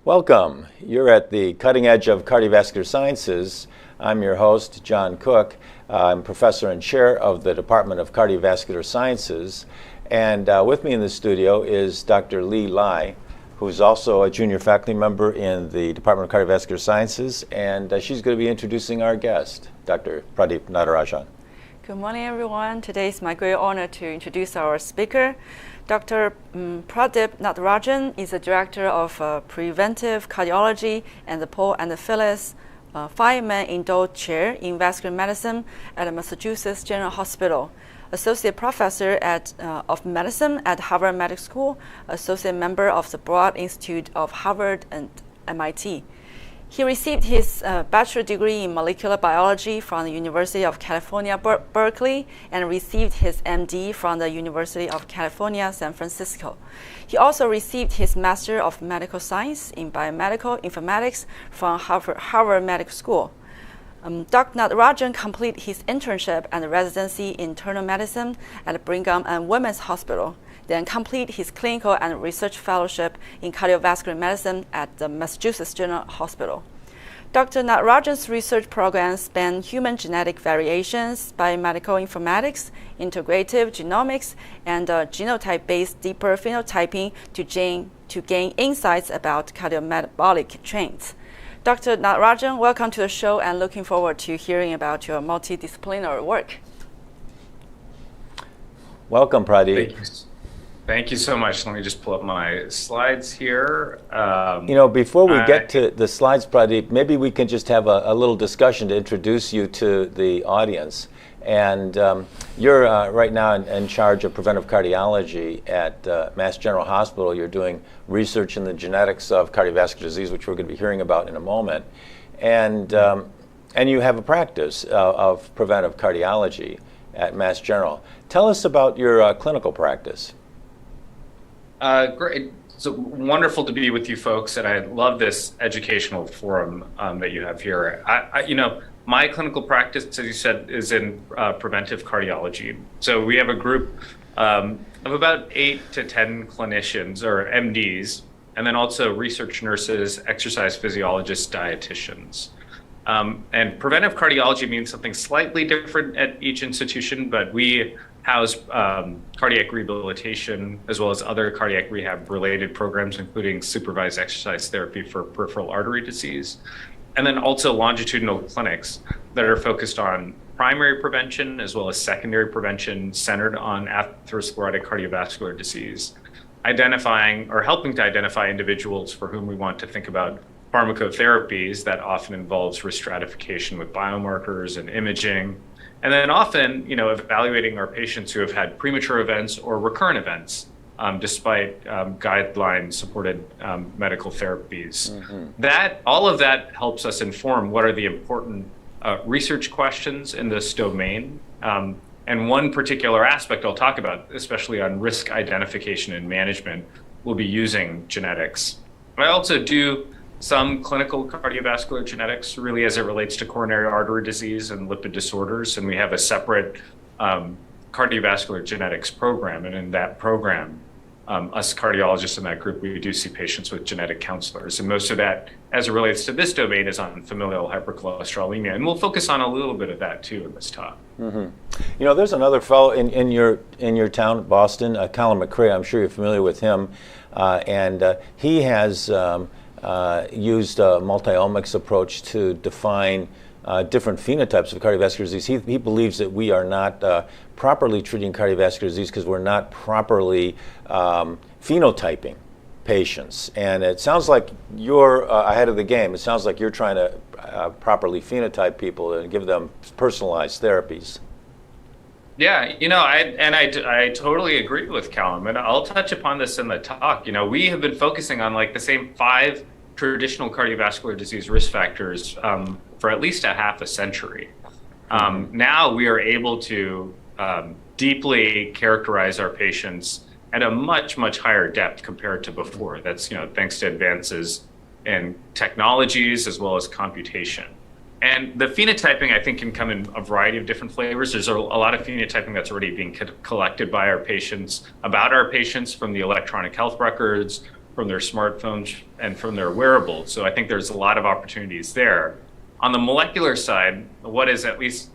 Welcome. You're at the cutting edge of cardiovascular sciences. I'm your host, John Cooke. I'm professor and chair of the Department of Cardiovascular Sciences. And with me in the studio is Dr. Lee Lai, who's also a junior faculty member in the Department of Cardiovascular Sciences. And she's going to be introducing our guest, Dr. Natarajan. Good morning, everyone. Today is my great honor to introduce our speaker. Dr. Natarajan is the director of preventive cardiology and the Paul and Phyllis Feynman Endowed Chair in Vascular Medicine at Massachusetts General Hospital, associate professor of medicine at Harvard Medical School, associate member of the Broad Institute of Harvard and MIT. He received his bachelor's degree in molecular biology from the University of California, Berkeley, and received his MD from the University of California, San Francisco. He also received his Master of Medical Science in Biomedical Informatics from Harvard Medical School. Dr. Natarajan completed his internship and residency in internal medicine at Brigham and Women's Hospital, then complete his clinical and research fellowship in cardiovascular medicine at the Massachusetts General Hospital. Dr. Natarajan's research programs span human genetic variations, biomedical informatics, integrative genomics, and genotype-based deeper phenotyping to gain insights about cardiometabolic trends. Dr. Natarajan, welcome to the show and looking forward to hearing about your multidisciplinary work. Welcome, Pradeep. Thank you so much. Let me just pull up my slides here. Before we get to the slides, Pradeep, maybe we can just have a little discussion to introduce you to the audience. And you're right now in charge of preventive cardiology at Mass General Hospital. You're doing research in the genetics of cardiovascular disease, which we're going to be hearing about in a moment. And you have a practice of preventive cardiology at Mass General. Tell us about your clinical practice. Great. It's wonderful to be with you folks, and I love this educational forum that you have here. My clinical practice, as you said, is in preventive cardiology. So we have a group of about 8 to 10 clinicians, or MDs, and then also research nurses, exercise physiologists, dietitians. And preventive cardiology means something slightly different at each institution, but we house cardiac rehabilitation as well as other cardiac rehab related programs, including supervised exercise therapy for peripheral artery disease, and then also longitudinal clinics that are focused on primary prevention as well as secondary prevention centered on atherosclerotic cardiovascular disease, identifying or helping to identify individuals for whom we want to think about pharmacotherapies that often involves risk stratification with biomarkers and imaging. And then often, evaluating our patients who have had premature events or recurrent events, despite guideline-supported medical therapies. Mm-hmm. All of that helps us inform what are the important research questions in this domain. And one particular aspect I'll talk about, especially on risk identification and management, will be using genetics. I also do some clinical cardiovascular genetics, really as it relates to coronary artery disease and lipid disorders. And we have a separate cardiovascular genetics program. And in that program, us cardiologists in that group, we do see patients with genetic counselors. And most of that, as it relates to this domain, is on familial hypercholesterolemia. And we'll focus on a little bit of that too in this talk. Mm-hmm. There's another fellow in your town, Boston, Colin McCrae. I'm sure you're familiar with him. And he has used a multi-omics approach to define different phenotypes of cardiovascular disease. He believes that we are not properly treating cardiovascular disease because we're not properly phenotyping patients. And it sounds like you're ahead of the game. It sounds like you're trying to properly phenotype people and give them personalized therapies. Yeah, I totally agree with Callum, and I'll touch upon this in the talk. We have been focusing on the same 5 traditional cardiovascular disease risk factors for at least a half a century. Now we are able to deeply characterize our patients at a much, much higher depth compared to before. That's, thanks to advances in technologies as well as computation. And the phenotyping, I think, can come in a variety of different flavors. There's a lot of phenotyping that's already being collected by our patients, about our patients from the electronic health records, from their smartphones and from their wearables. So I think there's a lot of opportunities there. On the molecular side, what is at least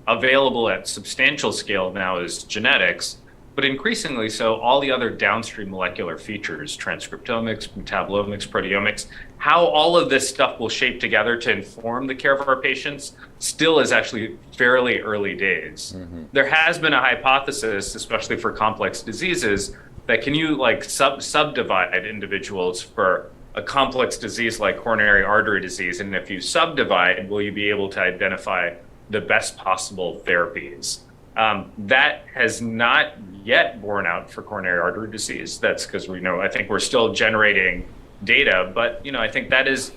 available at substantial scale now is genetics, but increasingly so all the other downstream molecular features, transcriptomics, metabolomics, proteomics, how all of this stuff will shape together to inform the care of our patients still is actually fairly early days. There has been a hypothesis, especially for complex diseases, that can you like subdivide individuals for a complex disease like coronary artery disease, and if you subdivide, will you be able to identify the best possible therapies? That has not yet borne out for coronary artery disease. That's because I think we're still generating data, but I think that is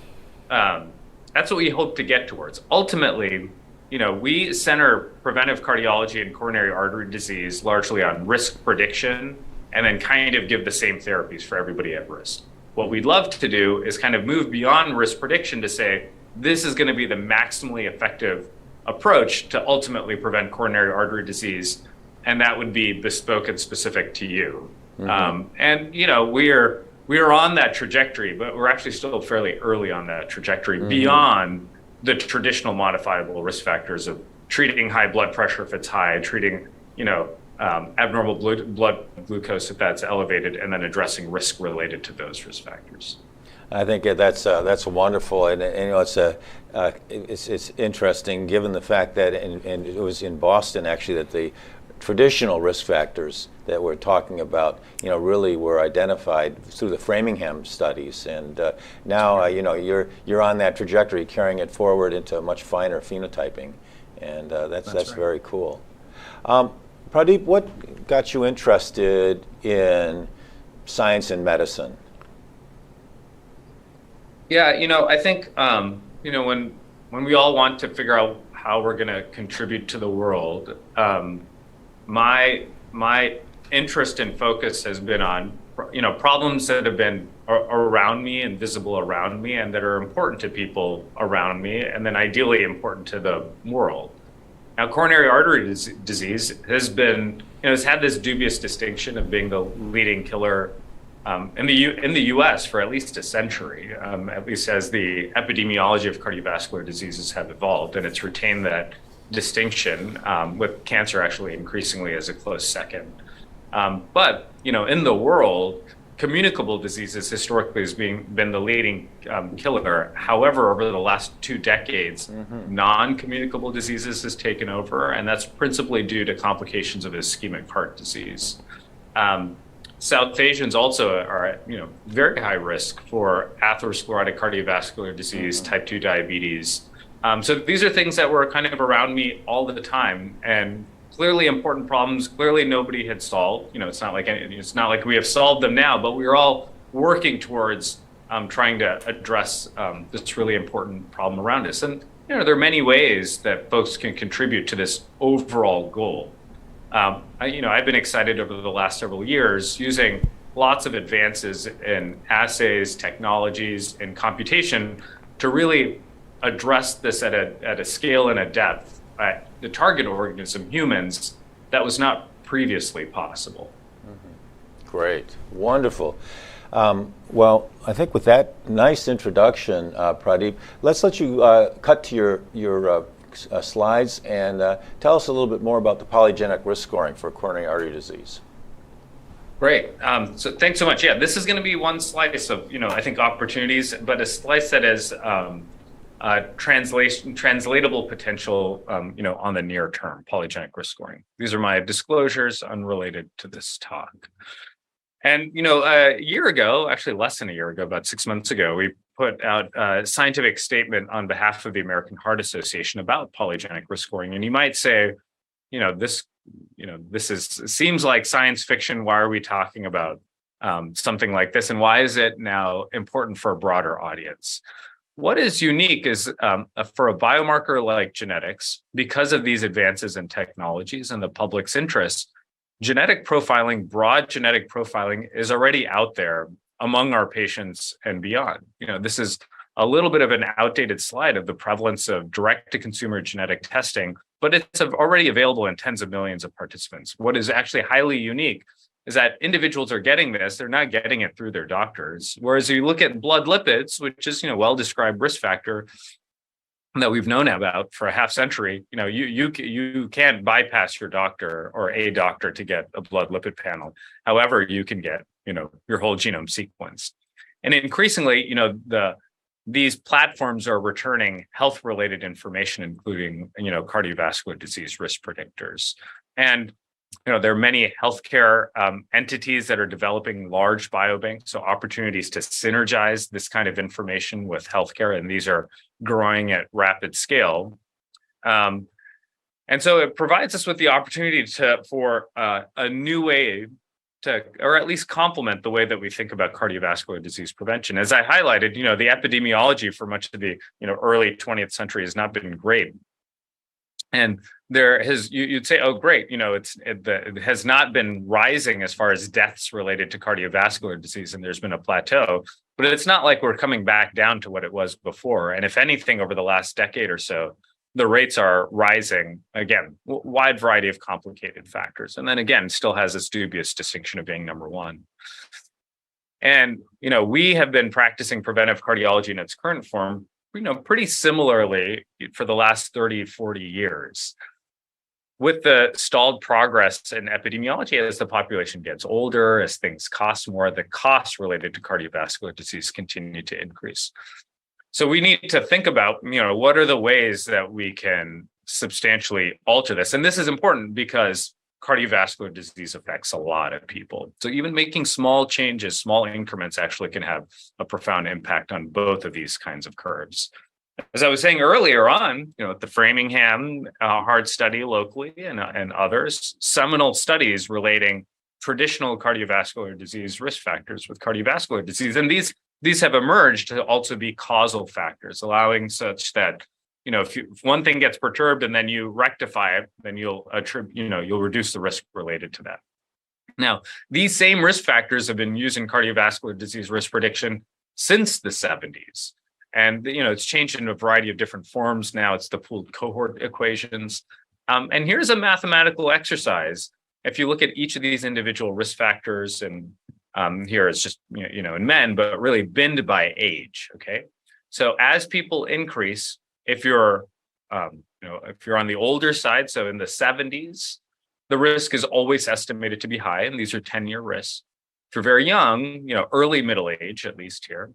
that's what we hope to get towards. Ultimately, we center preventive cardiology and coronary artery disease largely on risk prediction, and then kind of give the same therapies for everybody at risk. What we'd love to do is kind of move beyond risk prediction to say this is going to be the maximally effective approach to ultimately prevent coronary artery disease, and that would be bespoke and specific to you. And we are on that trajectory, but we're actually still fairly early on that trajectory beyond the traditional modifiable risk factors of treating high blood pressure if it's high, treating abnormal blood glucose if that's elevated, and then addressing risk related to those risk factors. I think that's wonderful, and it's interesting given the fact that and it was in Boston actually that the traditional risk factors that we're talking about really were identified through the Framingham studies, and now you're on that trajectory, carrying it forward into much finer phenotyping, and that's right. Very cool. Pradeep, what got you interested in science and medicine? Yeah, I think when we all want to figure out how we're going to contribute to the world, my interest and focus has been on problems that have been around me and visible around me, and that are important to people around me, and then ideally important to the world. Now, coronary artery disease has been, has had this dubious distinction of being the leading killer in the U.S. for at least a century, at least as the epidemiology of cardiovascular diseases have evolved, and it's retained that distinction, with cancer actually increasingly as a close second. But in the world, communicable diseases historically has been the leading killer. However, over the last 2 decades, non-communicable diseases has taken over, and that's principally due to complications of ischemic heart disease. South Asians also are at very high risk for atherosclerotic cardiovascular disease, type 2 diabetes. So these are things that were kind of around me all the time, and clearly important problems. Clearly nobody had solved. It's not like we have solved them now, but we are all working towards trying to address this really important problem around us. And there are many ways that folks can contribute to this overall goal. I've been excited over the last several years using lots of advances in assays, technologies, and computation to really address this at a scale and a depth at the target organism, humans, that was not previously possible. Great, wonderful. Well, I think with that nice introduction, Pradeep, let's let you cut to your slides and tell us a little bit more about the polygenic risk scoring for coronary artery disease. Great. So thanks so much. Yeah, this is going to be one slice of I think opportunities, but a slice that is translatable potential on the near term, polygenic risk scoring. These are my disclosures unrelated to this talk. And a year ago, actually less than a year ago, about 6 months ago, we put out a scientific statement on behalf of the American Heart Association about polygenic risk scoring. And you might say, this seems like science fiction. Why are we talking about something like this? And why is it now important for a broader audience? What is unique is for a biomarker like genetics, because of these advances in technologies and the public's interest, genetic profiling, broad genetic profiling is already out there among our patients and beyond. This is a little bit of an outdated slide of the prevalence of direct-to-consumer genetic testing, but it's already available in tens of millions of participants. What is actually highly unique is that individuals are getting this, they're not getting it through their doctors. Whereas you look at blood lipids, which is, well-described risk factor that we've known about for a half century, you can't bypass your doctor or a doctor to get a blood lipid panel. However, you can get, your whole genome sequenced. And increasingly, these platforms are returning health-related information, including, cardiovascular disease risk predictors. And, there are many healthcare entities that are developing large biobanks, so opportunities to synergize this kind of information with healthcare, and these are growing at rapid scale. And so it provides us with the opportunity for a new way to, or at least complement the way that we think about cardiovascular disease prevention. As I highlighted, the epidemiology for much of the early 20th century has not been great. And you'd say, oh, great, it has not been rising as far as deaths related to cardiovascular disease, and there's been a plateau, but it's not like we're coming back down to what it was before. And if anything, over the last decade or so, the rates are rising, again, wide variety of complicated factors. And then again, still has this dubious distinction of being number one. And, we have been practicing preventive cardiology in its current form, pretty similarly for the last 30, 40 years. With the stalled progress in epidemiology, as the population gets older, as things cost more, the costs related to cardiovascular disease continue to increase. So we need to think about, what are the ways that we can substantially alter this? And this is important because cardiovascular disease affects a lot of people. So even making small changes, small increments actually can have a profound impact on both of these kinds of curves. As I was saying earlier on, the Framingham heart study locally and others, seminal studies relating traditional cardiovascular disease risk factors with cardiovascular disease. And these have emerged to also be causal factors, allowing such that if one thing gets perturbed and then you rectify it, then you'll reduce the risk related to that. Now, these same risk factors have been used in cardiovascular disease risk prediction since the 70s. And, it's changed in a variety of different forms. Now it's the pooled cohort equations. And here's a mathematical exercise. If you look at each of these individual risk factors, and here it's just, in men, but really binned by age, okay? So as people increase, if you're on the older side, so in the 70s, the risk is always estimated to be high, and these are 10-year risks. If you're very young, early middle age, at least here,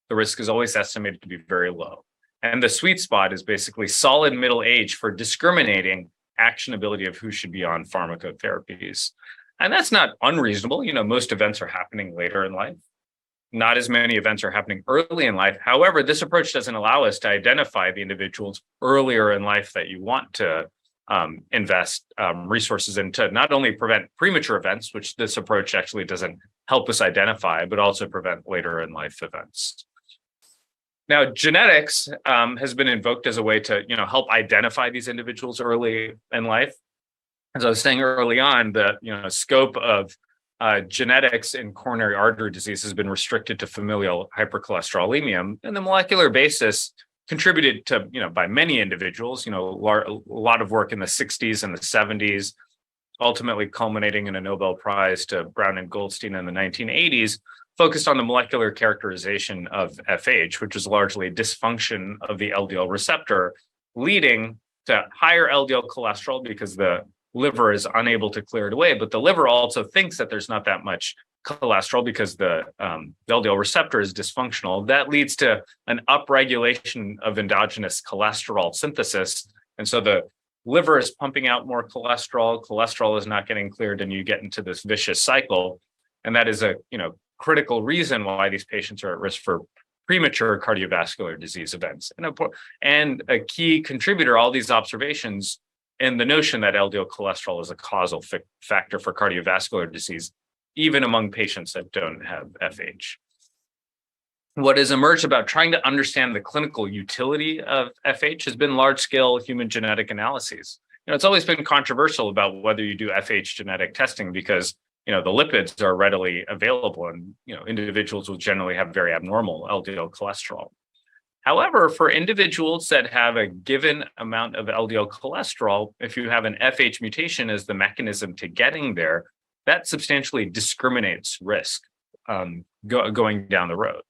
the risk is always estimated to be very low. And the sweet spot is basically solid middle age for discriminating actionability of who should be on pharmacotherapies. And that's not unreasonable. Most events are happening later in life. Not as many events are happening early in life. However, this approach doesn't allow us to identify the individuals earlier in life that you want to invest resources in to not only prevent premature events, which this approach actually doesn't help us identify, but also prevent later in life events. Now, genetics has been invoked as a way to help identify these individuals early in life. As I was saying early on, the scope of genetics in coronary artery disease has been restricted to familial hypercholesterolemia, and the molecular basis contributed to, by many individuals, a lot of work in the 60s and the 70s, ultimately culminating in a Nobel Prize to Brown and Goldstein in the 1980s, focused on the molecular characterization of FH, which is largely dysfunction of the LDL receptor, leading to higher LDL cholesterol because the liver is unable to clear it away, but the liver also thinks that there's not that much cholesterol because the LDL receptor is dysfunctional. That leads to an upregulation of endogenous cholesterol synthesis. And so the liver is pumping out more cholesterol, cholesterol is not getting cleared, and you get into this vicious cycle. And that is a critical reason why these patients are at risk for premature cardiovascular disease events. And a key contributor, all these observations, and the notion that LDL cholesterol is a causal factor for cardiovascular disease, even among patients that don't have FH. What has emerged about trying to understand the clinical utility of FH has been large-scale human genetic analyses. It's always been controversial about whether you do FH genetic testing because the lipids are readily available, and individuals will generally have very abnormal LDL cholesterol. However, for individuals that have a given amount of LDL cholesterol, if you have an FH mutation as the mechanism to getting there, that substantially discriminates risk going down the road.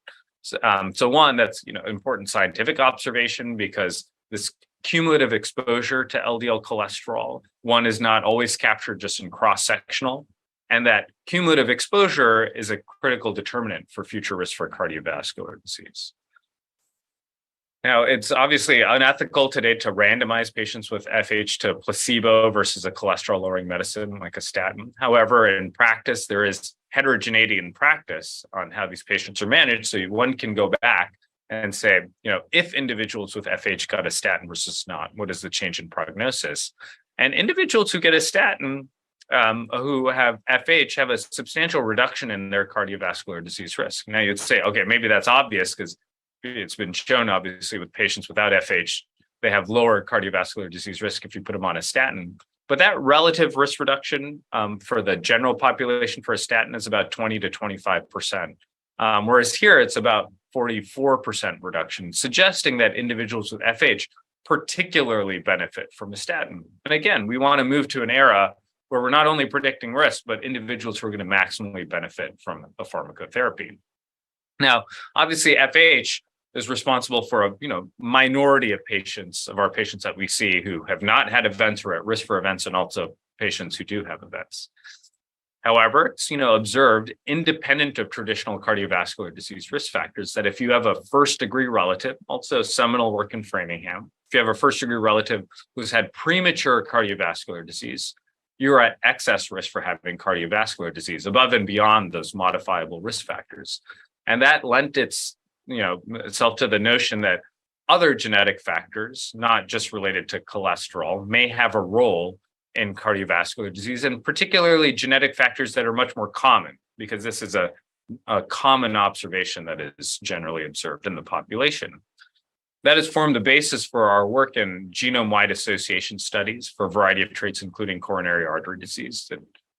So one, that's important scientific observation, because this cumulative exposure to LDL cholesterol, one, is not always captured just in cross-sectional, and that cumulative exposure is a critical determinant for future risk for cardiovascular disease. Now, it's obviously unethical today to randomize patients with FH to placebo versus a cholesterol-lowering medicine like a statin. However, in practice, there is heterogeneity in practice on how these patients are managed. So one can go back and say, if individuals with FH got a statin versus not, what is the change in prognosis? And individuals who get a statin who have FH have a substantial reduction in their cardiovascular disease risk. Now you'd say, okay, maybe that's obvious because it's been shown, obviously, with patients without FH, they have lower cardiovascular disease risk if you put them on a statin. But that relative risk reduction for the general population for a statin is about 20 to 25%. Whereas here, it's about 44% reduction, suggesting that individuals with FH particularly benefit from a statin. And again, we want to move to an era where we're not only predicting risk, but individuals who are going to maximally benefit from a pharmacotherapy. Now, obviously, FH is responsible for a minority of our patients that we see who have not had events or at risk for events, and also patients who do have events. However, it's observed independent of traditional cardiovascular disease risk factors that if you have a first-degree relative, also seminal work in Framingham, if you have a first-degree relative who's had premature cardiovascular disease, you're at excess risk for having cardiovascular disease above and beyond those modifiable risk factors. And that lent itself to the notion that other genetic factors, not just related to cholesterol, may have a role in cardiovascular disease, and particularly genetic factors that are much more common, because this is a common observation that is generally observed in the population. That has formed the basis for our work in genome-wide association studies for a variety of traits, including coronary artery disease.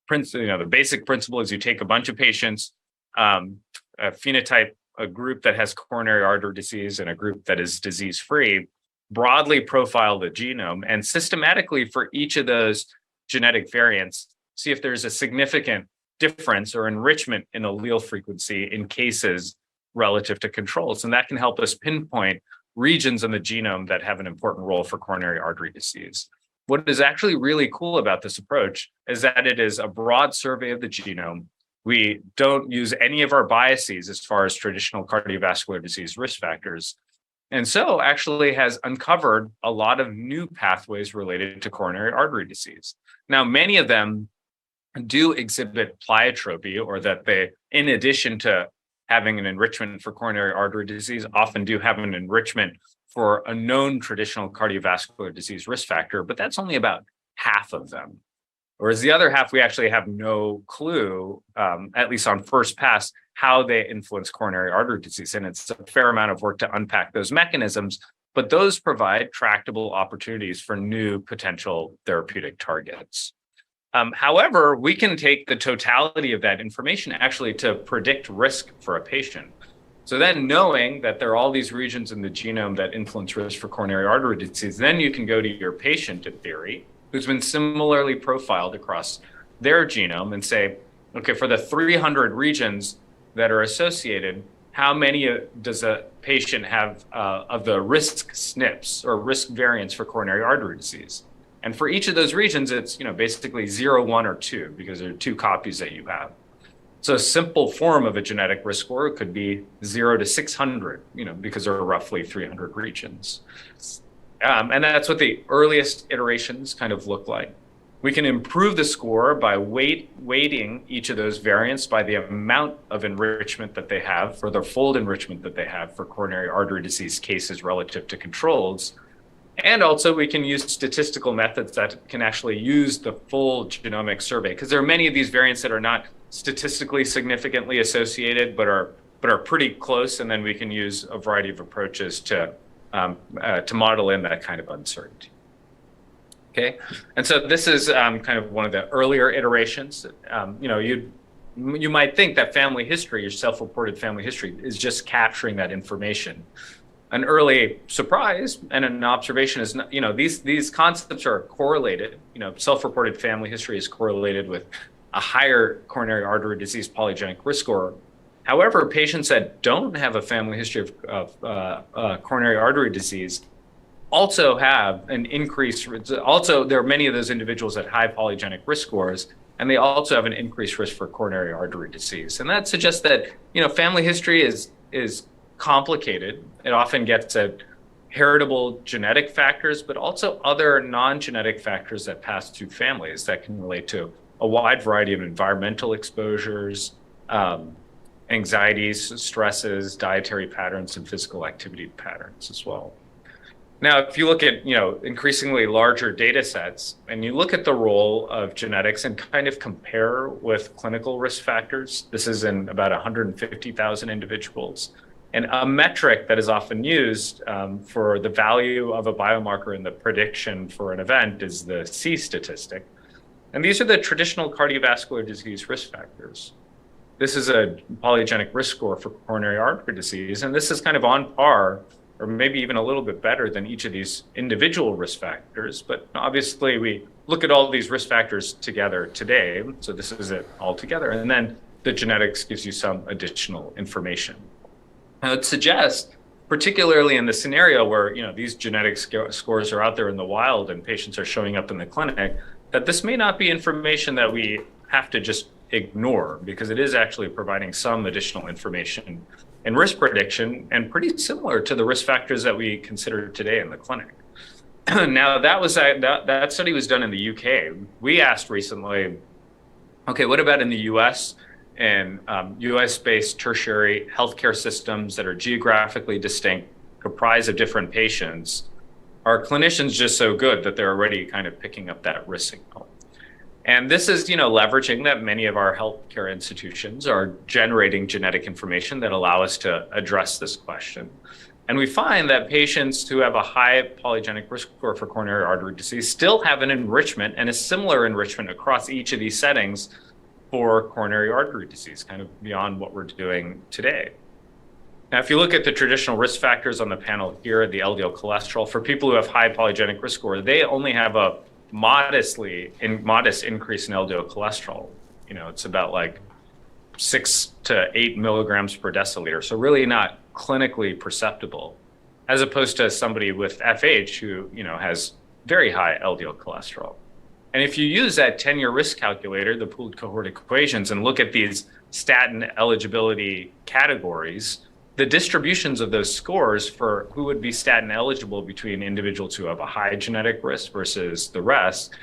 The basic principle is you take a bunch of patients, phenotype a group that has coronary artery disease and a group that is disease-free, broadly profile the genome, and systematically for each of those genetic variants, see if there's a significant difference or enrichment in allele frequency in cases relative to controls. And that can help us pinpoint regions in the genome that have an important role for coronary artery disease. What is actually really cool about this approach is that it is a broad survey of the genome. We don't use any of our biases as far as traditional cardiovascular disease risk factors. And so actually has uncovered a lot of new pathways related to coronary artery disease. Now, many of them do exhibit pleiotropy, or that they, in addition to having an enrichment for coronary artery disease, often do have an enrichment for a known traditional cardiovascular disease risk factor, but that's only about half of them. Whereas the other half, we actually have no clue, at least on first pass, how they influence coronary artery disease. And it's a fair amount of work to unpack those mechanisms, but those provide tractable opportunities for new potential therapeutic targets. However, we can take the totality of that information actually to predict risk for a patient. So then, knowing that there are all these regions in the genome that influence risk for coronary artery disease, then you can go to your patient, in theory, who's been similarly profiled across their genome and say, okay, for the 300 regions that are associated, how many does a patient have of the risk SNPs or risk variants for coronary artery disease? And for each of those regions, it's basically 0, 1, or 2, because there are 2 copies that you have. So a simple form of a genetic risk score could be 0 to 600, because there are roughly 300 regions. And that's what the earliest iterations kind of look like. We can improve the score by weighting each of those variants by the amount of enrichment that they have, for the fold enrichment that they have for coronary artery disease cases relative to controls. And also we can use statistical methods that can actually use the full genomic survey, because there are many of these variants that are not statistically significantly associated, but are pretty close. And then we can use a variety of approaches to model in that kind of uncertainty. Okay, and so this is kind of one of the earlier iterations. You might think that family history, your self-reported family history, is just capturing that information. An early surprise and an observation is, these concepts are correlated. Self-reported family history is correlated with a higher coronary artery disease polygenic risk score. However, patients that don't have a family history of coronary artery disease also have an increased, also there are many of those individuals at high polygenic risk scores, and they also have an increased risk for coronary artery disease. And that suggests that, family history is complicated. It often gets at heritable genetic factors, but also other non-genetic factors that pass through families that can relate to a wide variety of environmental exposures, anxieties, stresses, dietary patterns, and physical activity patterns as well. Now, if you look at, increasingly larger data sets, and you look at the role of genetics and kind of compare with clinical risk factors, this is in about 150,000 individuals. And a metric that is often used for the value of a biomarker in the prediction for an event is the C statistic. And these are the traditional cardiovascular disease risk factors. This is a polygenic risk score for coronary artery disease, and this is kind of on par, or maybe even a little bit better than each of these individual risk factors. But obviously, we look at all these risk factors together today. So this is it all together. And then the genetics gives you some additional information. Now, it suggests, particularly in the scenario where these genetic scores are out there in the wild and patients are showing up in the clinic, that this may not be information that we have to just ignore, because it is actually providing some additional information in risk prediction and pretty similar to the risk factors that we consider today in the clinic. Now, that study was done in the UK. We asked recently, okay, what about in the US and US-based tertiary healthcare systems that are geographically distinct, comprised of different patients? Are clinicians just so good that they're already kind of picking up that risk signal? And this is, leveraging that many of our healthcare institutions are generating genetic information that allow us to address this question. And we find that patients who have a high polygenic risk score for coronary artery disease still have an enrichment and a similar enrichment across each of these settings for coronary artery disease, kind of beyond what we're doing today. Now, if you look at the traditional risk factors on the panel here, the LDL cholesterol, for people who have high polygenic risk score, they only have a modest increase in LDL cholesterol. It's about like 6 to 8 milligrams per deciliter. So really not clinically perceptible, as opposed to somebody with FH who, has very high LDL cholesterol. And if you use that 10-year risk calculator, the pooled cohort equations, and look at these statin eligibility categories, the distributions of those scores for who would be statin eligible between individuals who have a high genetic risk versus the rest,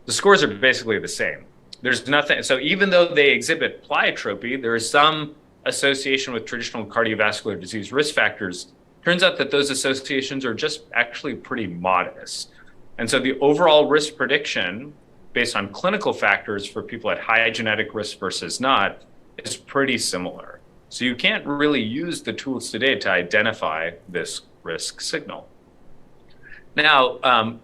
the scores are basically the same. There's nothing, so even though they exhibit pleiotropy, there is some association with traditional cardiovascular disease risk factors. Turns out that those associations are just actually pretty modest. And so the overall risk prediction based on clinical factors for people at high genetic risk versus not is pretty similar. So you can't really use the tools today to identify this risk signal. Now,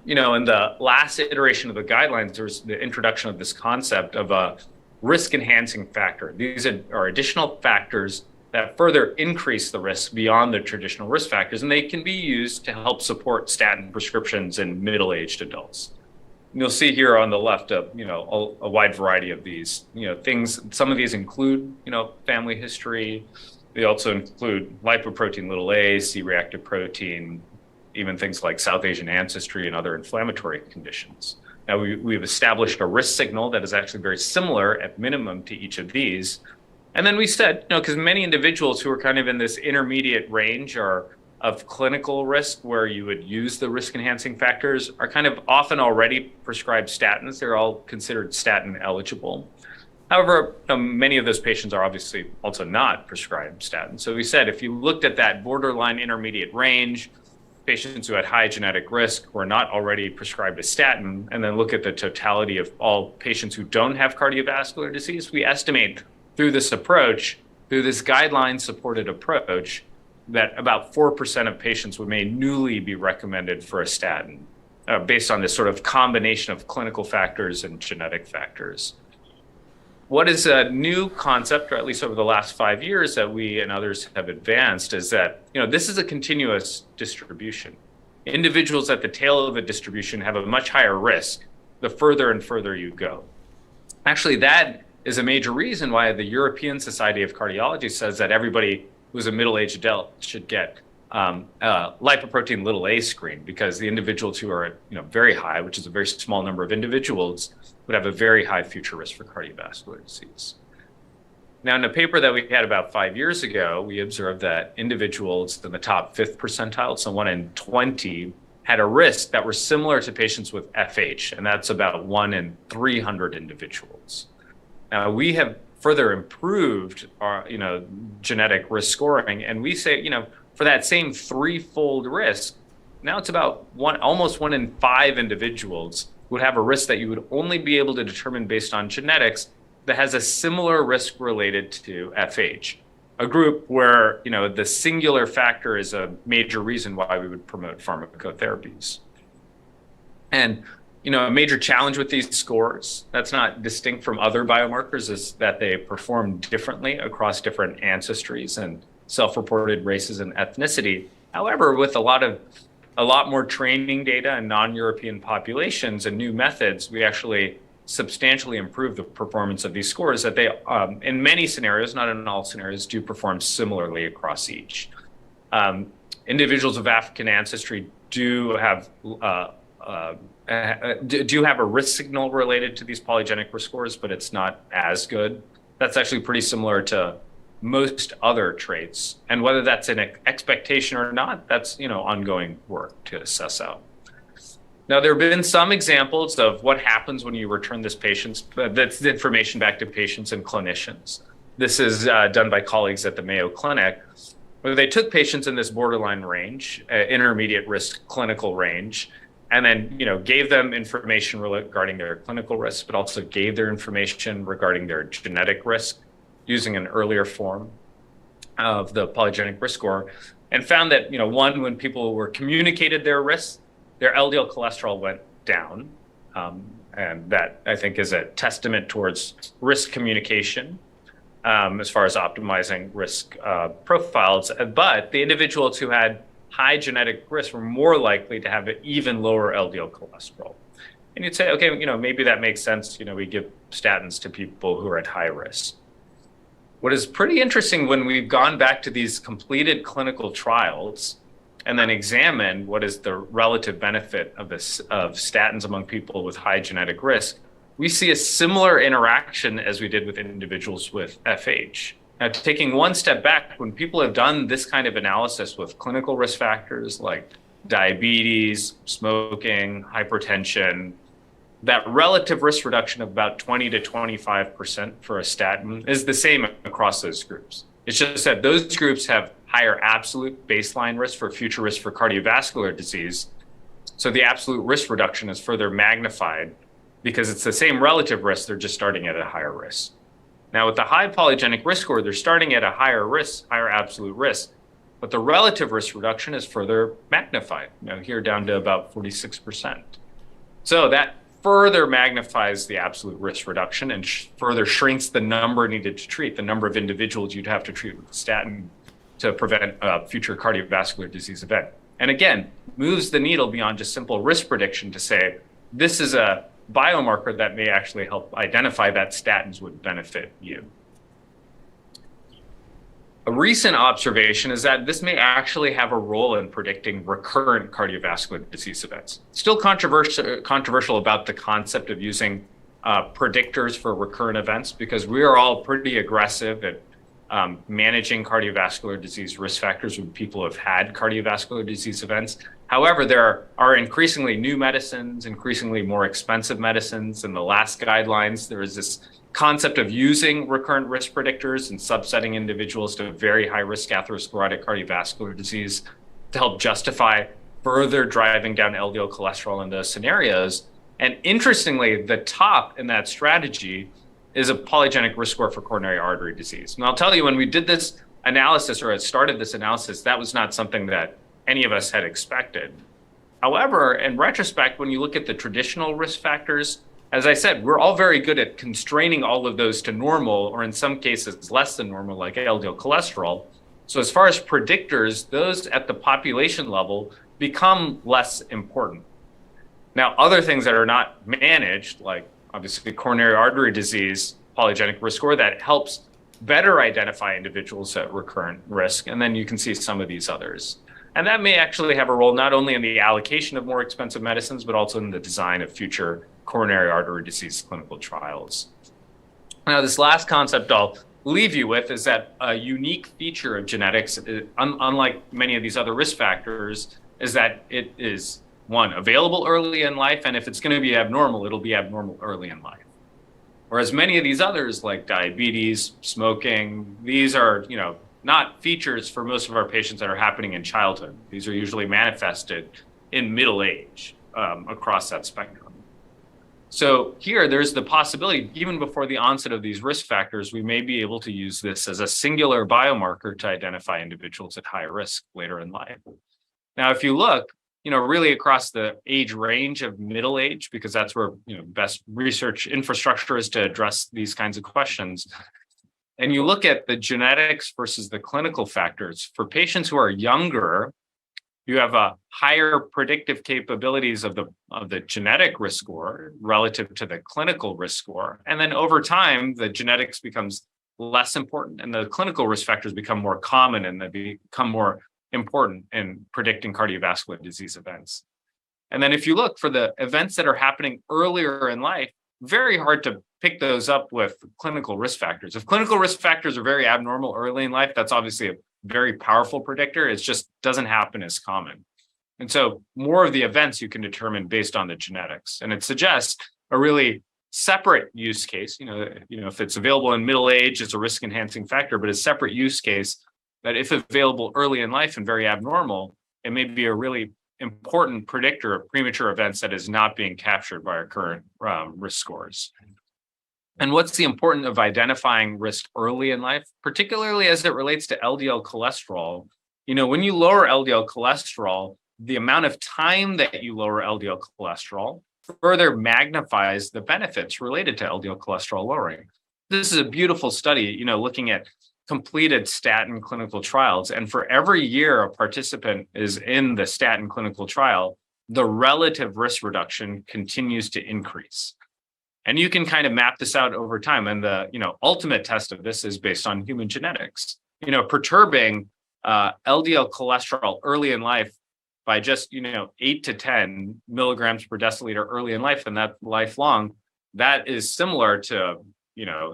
in the last iteration of the guidelines, there's the introduction of this concept of a risk-enhancing factor. These are additional factors that further increase the risk beyond the traditional risk factors, and they can be used to help support statin prescriptions in middle-aged adults. And you'll see here on the left, a wide variety of these, things. Some of these include, family history. They also include lipoprotein(a), C-reactive protein, even things like South Asian ancestry and other inflammatory conditions. Now, we've established a risk signal that is actually very similar at minimum to each of these. And then we said, because many individuals who are kind of in this intermediate range of clinical risk where you would use the risk enhancing factors are kind of often already prescribed statins. They're all considered statin eligible. However, many of those patients are obviously also not prescribed statins. So we said if you looked at that borderline intermediate range, patients who had high genetic risk were not already prescribed a statin, and then look at the totality of all patients who don't have cardiovascular disease, we estimate through this approach, through this guideline-supported approach, that about 4% of patients may newly be recommended for a statin based on this sort of combination of clinical factors and genetic factors. What is a new concept, or at least over the last 5 years that we and others have advanced, is that this is a continuous distribution. Individuals at the tail of a distribution have a much higher risk the further and further you go. Actually, that is a major reason why the European Society of Cardiology says that everybody who's a middle-aged adult should get lipoprotein little a screen, because the individuals who are very high, which is a very small number of individuals, would have a very high future risk for cardiovascular disease. Now, in a paper that we had about 5 years ago, we observed that individuals in the top 5th percentile, so 1 in 20, had a risk that were similar to patients with FH, and that's about 1 in 300 individuals. Now, we have further improved our genetic risk scoring, and we say, for that same threefold risk, now it's about almost 1 in 5 individuals would have a risk that you would only be able to determine based on genetics that has a similar risk related to FH, a group where the singular factor is a major reason why we would promote pharmacotherapies. And a major challenge with these scores that's not distinct from other biomarkers is that they perform differently across different ancestries and self-reported races and ethnicity. However, with a lot more training data in non-European populations and new methods, we actually substantially improve the performance of these scores, that they, in many scenarios, not in all scenarios, do perform similarly across each. Individuals of African ancestry do have a risk signal related to these polygenic risk scores, but it's not as good. That's actually pretty similar to most other traits. And whether that's an expectation or not, that's ongoing work to assess out. Now, there have been some examples of what happens when you return this that's the information back to patients and clinicians. This is done by colleagues at the Mayo Clinic, where they took patients in this borderline range, intermediate risk clinical range, and then gave them information regarding their clinical risk, but also gave their information regarding their genetic risk using an earlier form of the polygenic risk score, and found that when people were communicated their risks, their LDL cholesterol went down, and that I think is a testament towards risk communication as far as optimizing risk profiles. But the individuals who had high genetic risk were more likely to have an even lower LDL cholesterol. And you'd say, okay, maybe that makes sense. We give statins to people who are at high risk. What is pretty interesting, when we've gone back to these completed clinical trials and then examined what is the relative benefit of statins among people with high genetic risk, we see a similar interaction as we did with individuals with FH. Now, taking one step back, when people have done this kind of analysis with clinical risk factors like diabetes, smoking, hypertension, that relative risk reduction of about 20 to 25% for a statin is the same across those groups. It's just that those groups have higher absolute baseline risk for future risk for cardiovascular disease. So the absolute risk reduction is further magnified because it's the same relative risk, they're just starting at a higher risk. Now, with the high polygenic risk score, they're starting at a higher risk, higher absolute risk, but the relative risk reduction is further magnified, here down to about 46%. So that further magnifies the absolute risk reduction and further shrinks the number needed to treat, the number of individuals you'd have to treat with a statin to prevent a future cardiovascular disease event. And again, moves the needle beyond just simple risk prediction to say, this is a biomarker that may actually help identify that statins would benefit you. A recent observation is that this may actually have a role in predicting recurrent cardiovascular disease events. Still controversial about the concept of using predictors for recurrent events, because we are all pretty aggressive at managing cardiovascular disease risk factors when people have had cardiovascular disease events. However, there are increasingly new medicines, increasingly more expensive medicines. In the last guidelines, there is this concept of using recurrent risk predictors and subsetting individuals to very high risk atherosclerotic cardiovascular disease to help justify further driving down LDL cholesterol in those scenarios. And interestingly, the top in that strategy is a polygenic risk score for coronary artery disease. And I'll tell you, when we did this analysis, or started this analysis, that was not something that any of us had expected. However, in retrospect, when you look at the traditional risk factors, as I said, we're all very good at constraining all of those to normal, or in some cases less than normal, like LDL cholesterol. So as far as predictors, those at the population level become less important. Now, other things that are not managed, like obviously coronary artery disease, polygenic risk score that helps better identify individuals at recurrent risk. And then you can see some of these others. And that may actually have a role not only in the allocation of more expensive medicines, but also in the design of future coronary artery disease clinical trials. Now, this last concept I'll leave you with is that a unique feature of genetics, unlike many of these other risk factors, is that it is, one, available early in life, and if it's going to be abnormal, it'll be abnormal early in life. Whereas many of these others, like diabetes, smoking, these are, not features for most of our patients that are happening in childhood. These are usually manifested in middle age across that spectrum. So here, there's the possibility, even before the onset of these risk factors, we may be able to use this as a singular biomarker to identify individuals at high risk later in life. Now, if you look, really across the age range of middle age, because that's where, best research infrastructure is to address these kinds of questions. And you look at the genetics versus the clinical factors. For patients who are younger, you have a higher predictive capabilities of the genetic risk score relative to the clinical risk score. And then over time, the genetics becomes less important and the clinical risk factors become more common and they become more important in predicting cardiovascular disease events. And then if you look for the events that are happening earlier in life, very hard to pick those up with clinical risk factors. If clinical risk factors are very abnormal early in life, that's obviously a very powerful predictor. It just doesn't happen as common. And so more of the events you can determine based on the genetics. And it suggests a really separate use case, if it's available in middle age, it's a risk enhancing factor, but a separate use case that if available early in life and very abnormal, it may be a really important predictor of premature events that is not being captured by our current risk scores. And what's the importance of identifying risk early in life, particularly as it relates to LDL cholesterol? When you lower LDL cholesterol, the amount of time that you lower LDL cholesterol further magnifies the benefits related to LDL cholesterol lowering. This is a beautiful study, looking at completed statin clinical trials. And for every year a participant is in the statin clinical trial, the relative risk reduction continues to increase. And you can kind of map this out over time. And the ultimate test of this is based on human genetics. Perturbing LDL cholesterol early in life by just 8 to 10 milligrams per deciliter early in life, and that lifelong, that is similar to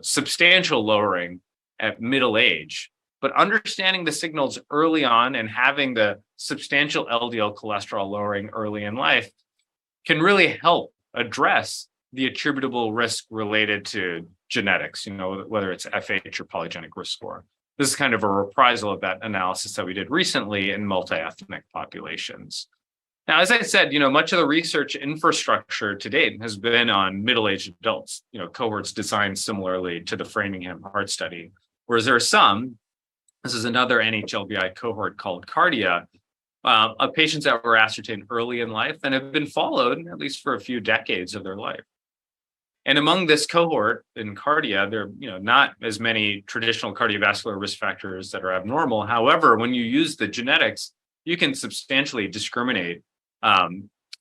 substantial lowering at middle age. But understanding the signals early on and having the substantial LDL cholesterol lowering early in life can really help address the attributable risk related to genetics, whether it's FH or polygenic risk score. This is kind of a reprisal of that analysis that we did recently in multi-ethnic populations. Now, as I said, much of the research infrastructure to date has been on middle-aged adults, cohorts designed similarly to the Framingham Heart Study, whereas there are some, this is another NHLBI cohort called Cardia, of patients that were ascertained early in life and have been followed at least for a few decades of their life. And among this cohort in Cardia, there are not as many traditional cardiovascular risk factors that are abnormal. However, when you use the genetics, you can substantially discriminate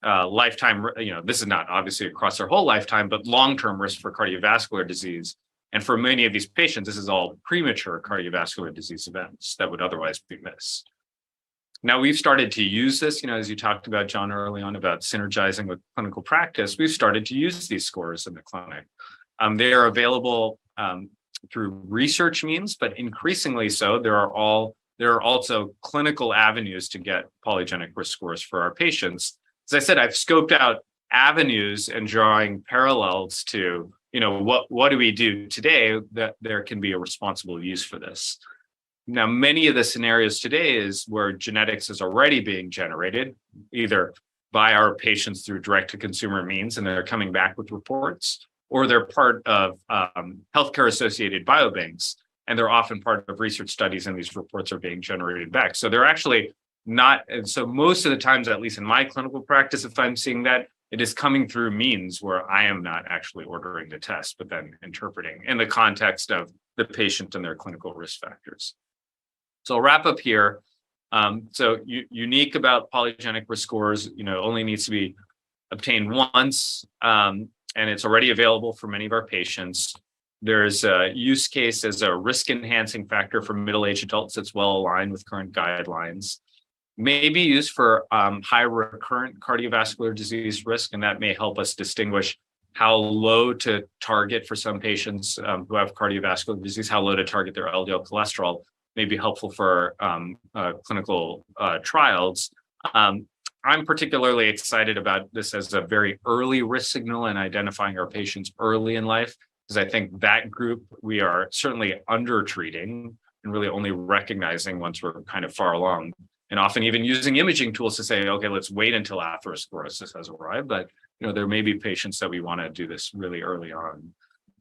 lifetime. This is not obviously across their whole lifetime, but long-term risk for cardiovascular disease. And for many of these patients, this is all premature cardiovascular disease events that would otherwise be missed. Now, we've started to use this, as you talked about, John, early on about synergizing with clinical practice. We've started to use these scores in the clinic. They are available through research means, but increasingly so, there are also clinical avenues to get polygenic risk scores for our patients. As I said, I've scoped out avenues and drawing parallels to, what do we do today that there can be a responsible use for this. Now, many of the scenarios today is where genetics is already being generated, either by our patients through direct-to-consumer means, and they're coming back with reports, or they're part of healthcare-associated biobanks, and they're often part of research studies, and these reports are being generated back. So they're actually not, and so most of the times, at least in my clinical practice, if I'm seeing that, it is coming through means where I am not actually ordering the test, but then interpreting in the context of the patient and their clinical risk factors. So I'll wrap up here. Unique about polygenic risk scores, only needs to be obtained once, and it's already available for many of our patients. There's a use case as a risk enhancing factor for middle-aged adults that's well aligned with current guidelines. May be used for high recurrent cardiovascular disease risk, and that may help us distinguish how low to target for some patients who have cardiovascular disease, how low to target their LDL cholesterol may be helpful for clinical trials. I'm particularly excited about this as a very early risk signal in identifying our patients early in life, because I think that group we are certainly under treating and really only recognizing once we're kind of far along, and often even using imaging tools to say, okay, let's wait until atherosclerosis has arrived. But there may be patients that we want to do this really early on.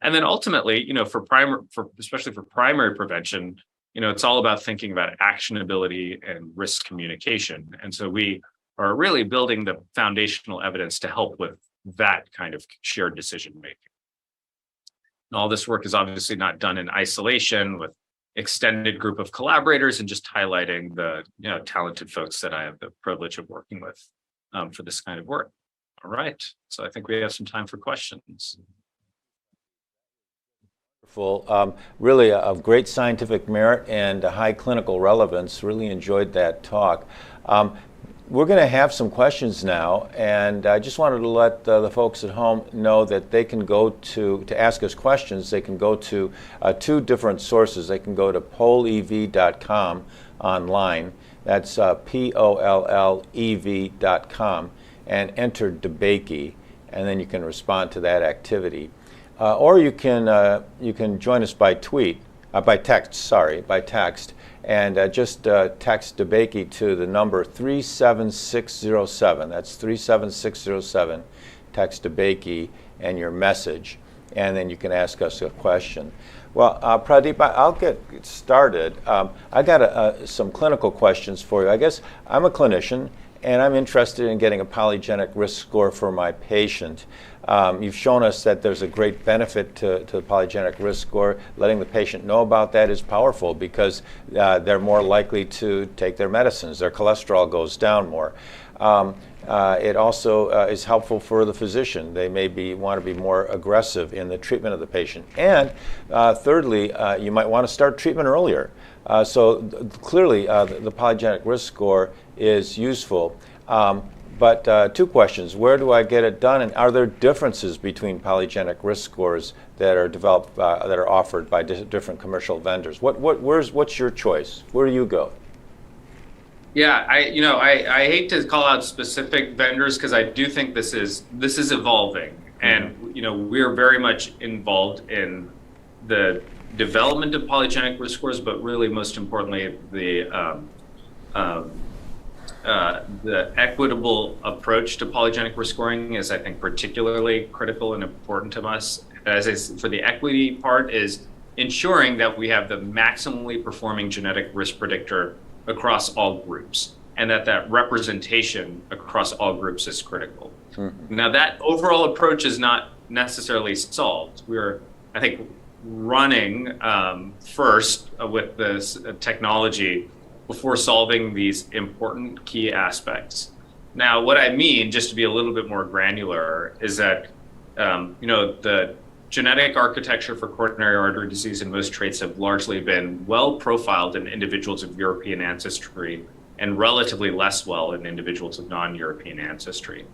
And then ultimately, especially for primary prevention, it's all about thinking about actionability and risk communication. And so we are really building the foundational evidence to help with that kind of shared decision making. And all this work is obviously not done in isolation with extended group of collaborators and just highlighting the talented folks that I have the privilege of working with for this kind of work. All right, so I think we have some time for questions. Really of great scientific merit and high clinical relevance. Really enjoyed that talk. We're going to have some questions now, and I just wanted to let the folks at home know that they can go to ask us questions. They can go to two different sources. They can go to pollev.com online. That's pollev.com, and enter DeBakey, and then you can respond to that activity. Or you can join us by text, and just text DeBakey to the number 37607. That's 37607. Text DeBakey and your message, and then you can ask us a question. Well, Pradeep, I'll get started. I got some clinical questions for you. I guess I'm a clinician, and I'm interested in getting a polygenic risk score for my patient. You've shown us that there's a great benefit to the polygenic risk score. Letting the patient know about that is powerful because they're more likely to take their medicines. Their cholesterol goes down more. It also is helpful for the physician. They may want to be more aggressive in the treatment of the patient. And thirdly, you might want to start treatment earlier. So clearly, the polygenic risk score is useful. But two questions: where do I get it done, and are there differences between polygenic risk scores that are developed, that are offered by different commercial vendors? What's your choice? Where do you go? Yeah, I hate to call out specific vendors because I do think this is evolving, and we're very much involved in the development of polygenic risk scores, but really most importantly the equitable approach to polygenic risk scoring is, I think, particularly critical and important to us. For the equity part is ensuring that we have the maximally performing genetic risk predictor across all groups, and that representation across all groups is critical. Mm-hmm. Now, that overall approach is not necessarily solved. We're, I think, running first with this technology before solving these important key aspects. Now, what I mean, just to be a little bit more granular, is that the genetic architecture for coronary artery disease and most traits have largely been well profiled in individuals of European ancestry and relatively less well in individuals of non-European ancestry.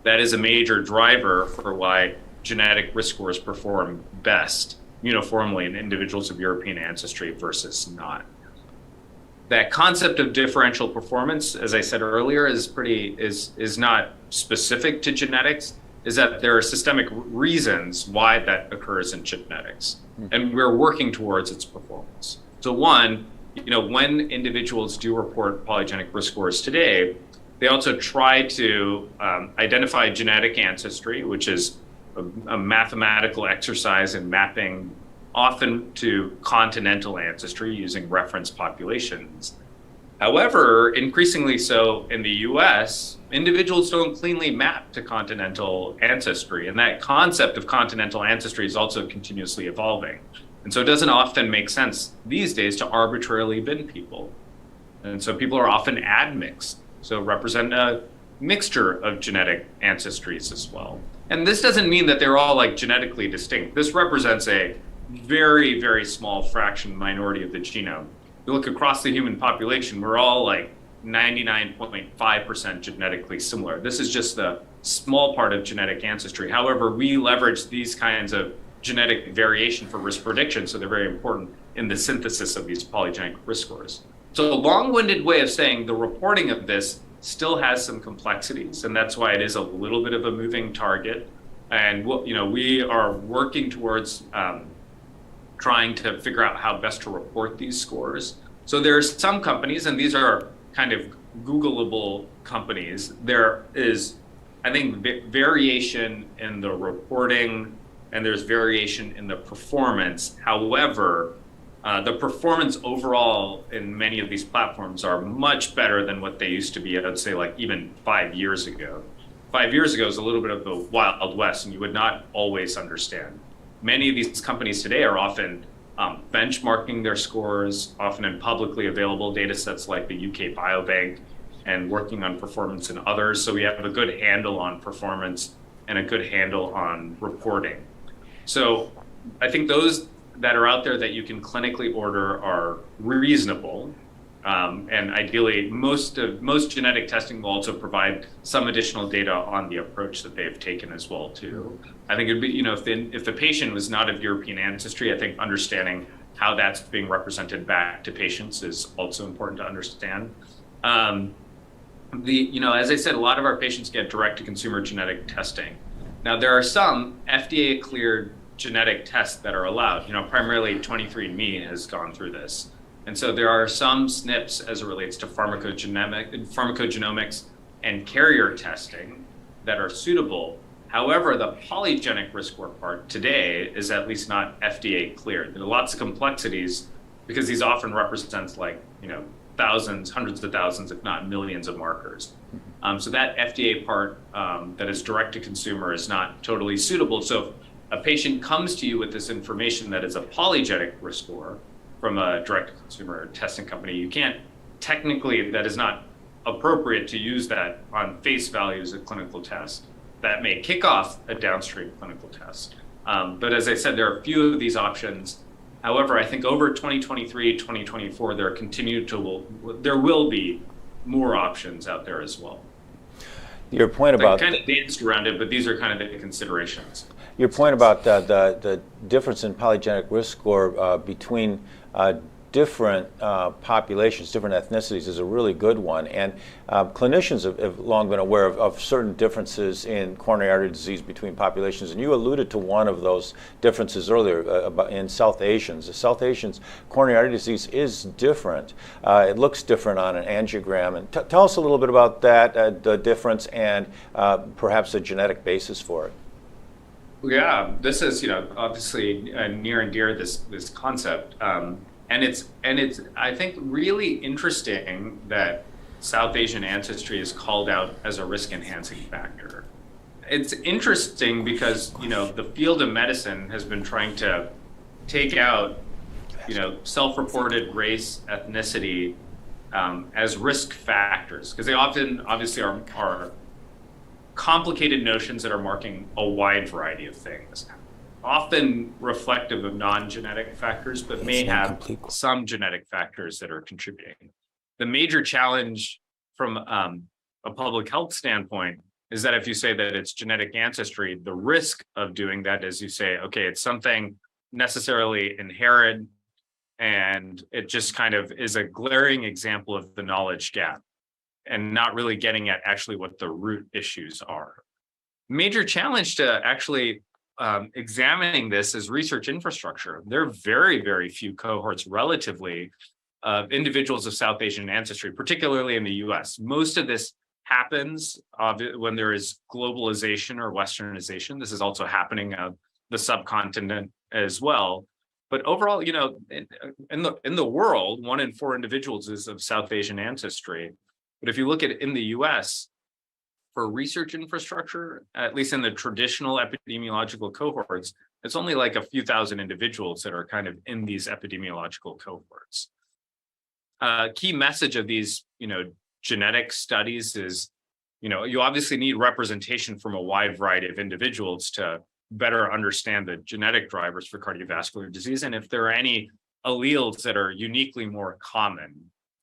That is a major driver for why genetic risk scores perform best uniformly in individuals of European ancestry versus not. That concept of differential performance, as I said earlier, is not specific to genetics, is that there are systemic reasons why that occurs in genetics. And we're working towards its performance. So one, when individuals do report polygenic risk scores today, they also try to identify genetic ancestry, which is a mathematical exercise in mapping often to continental ancestry using reference populations. However, increasingly so in the US, individuals don't cleanly map to continental ancestry, and that concept of continental ancestry is also continuously evolving. And so it doesn't often make sense these days to arbitrarily bin people. And so people are often admixed, so represent a mixture of genetic ancestries as well. And this doesn't mean that they're all like genetically distinct. This represents a very, very small fraction minority of the genome. You look across the human population, we're all like 99.5% genetically similar. This is just the small part of genetic ancestry. However, we leverage these kinds of genetic variation for risk prediction, so they're very important in the synthesis of these polygenic risk scores. So a long-winded way of saying the reporting of this still has some complexities, and that's why it is a little bit of a moving target. And we are working towards trying to figure out how best to report these scores. So there are some companies, and these are kind of Googleable companies. There is, I think, variation in the reporting, and there's variation in the performance. However, the performance overall in many of these platforms are much better than what they used to be, I would say, like even 5 years ago. 5 years ago is a little bit of the Wild West, and you would not always understand. Many of these companies today are often benchmarking their scores, often in publicly available data sets like the UK Biobank, and working on performance in others. So we have a good handle on performance and a good handle on reporting. So I think those that are out there that you can clinically order are reasonable. And ideally, most genetic testing will also provide some additional data on the approach that they've taken as well too. I think it'd be, if the patient was not of European ancestry, I think understanding how that's being represented back to patients is also important to understand. As I said, a lot of our patients get direct-to-consumer genetic testing. Now, there are some FDA-cleared genetic tests that are allowed. Primarily 23andMe has gone through this. And so there are some SNPs as it relates to pharmacogenomics and carrier testing that are suitable. However, the polygenic risk score part today is at least not FDA cleared. There are lots of complexities because these often represents thousands, hundreds of thousands, if not millions of markers. So that FDA part that is direct to consumer is not totally suitable. So if a patient comes to you with this information that is a polygenic risk score from a direct-to-consumer testing company, you can't technically, that is not appropriate to use that on face value as a clinical test. That may kick off a downstream clinical test. But as I said, there are a few of these options. However, I think over 2023, 2024, there will be more options out there as well. Your point about kind of danced around it, but these are kind of the considerations. Your point about the difference in polygenic risk score between different populations, different ethnicities is a really good one. And clinicians have long been aware of certain differences in coronary artery disease between populations. And you alluded to one of those differences earlier in South Asians. The South Asians' coronary artery disease is different. It looks different on an angiogram. And tell us a little bit about that, the difference, and perhaps the genetic basis for it. Yeah, this is obviously near and dear this concept. And it's I think really interesting that South Asian ancestry is called out as a risk enhancing factor. It's interesting because the field of medicine has been trying to take out self-reported race, ethnicity as risk factors, because they often obviously are complicated notions that are marking a wide variety of things, often reflective of non-genetic factors, but may have some genetic factors that are contributing. The major challenge from a public health standpoint is that if you say that it's genetic ancestry, the risk of doing that is you say, okay, it's something necessarily inherent, and it just kind of is a glaring example of the knowledge gap and not really getting at actually what the root issues are. Major challenge to actually examining this is research infrastructure. There are very, very few cohorts relatively of individuals of South Asian ancestry, particularly in the US. Most of this happens when there is globalization or Westernization. This is also happening on the subcontinent as well. But overall, in the world, 1 in 4 individuals is of South Asian ancestry. But if you look at it in the US, for research infrastructure, at least in the traditional epidemiological cohorts, it's only like a few thousand individuals that are kind of in these epidemiological cohorts. Key message of these, genetic studies is, you obviously need representation from a wide variety of individuals to better understand the genetic drivers for cardiovascular disease and if there are any alleles that are uniquely more common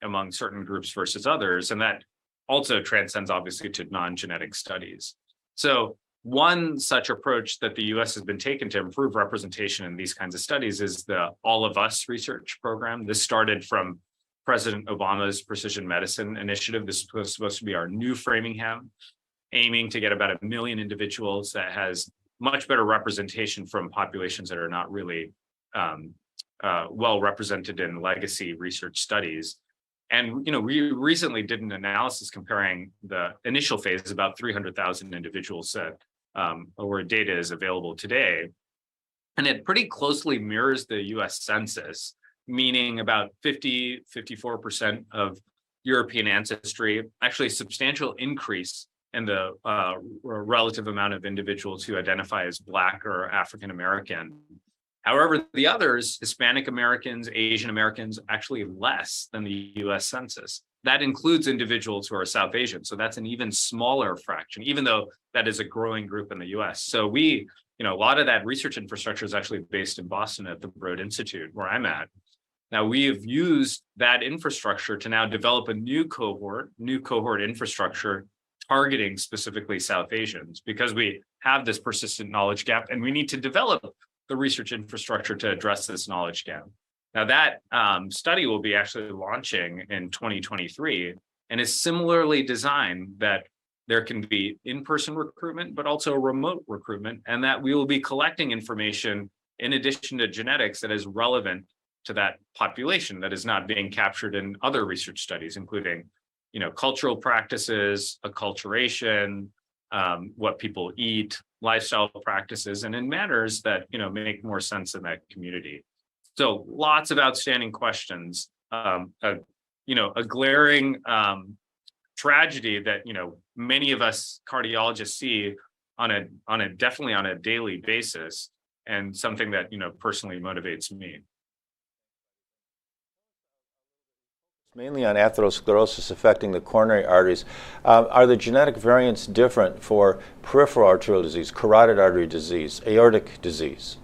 among certain groups versus others. And that also transcends obviously to non-genetic studies. So one such approach that the US has been taken to improve representation in these kinds of studies is the All of Us research program. This started from President Obama's Precision Medicine Initiative. This was supposed to be our new Framingham, aiming to get about 1 million individuals that has much better representation from populations that are not really well represented in legacy research studies. And we recently did an analysis comparing the initial phase, about 300,000 individuals that where data is available today. And it pretty closely mirrors the US Census, meaning about 54% of European ancestry, actually a substantial increase in the relative amount of individuals who identify as Black or African American. However, the others, Hispanic Americans, Asian Americans, actually less than the US Census. That includes individuals who are South Asian. So that's an even smaller fraction, even though that is a growing group in the US. So a lot of that research infrastructure is actually based in Boston at the Broad Institute, where I'm at. Now, we have used that infrastructure to now develop a new cohort infrastructure targeting specifically South Asians, because we have this persistent knowledge gap and we need to develop the research infrastructure to address this knowledge gap. Now that study will be actually launching in 2023 and is similarly designed that there can be in-person recruitment, but also remote recruitment, and that we will be collecting information in addition to genetics that is relevant to that population that is not being captured in other research studies, including cultural practices, acculturation, what people eat, lifestyle practices, and in matters that make more sense in that community. So lots of outstanding questions. A glaring tragedy that many of us cardiologists see definitely on a daily basis, and something that personally motivates me. Mainly on atherosclerosis affecting the coronary arteries. Are the genetic variants different for peripheral arterial disease, carotid artery disease, aortic disease?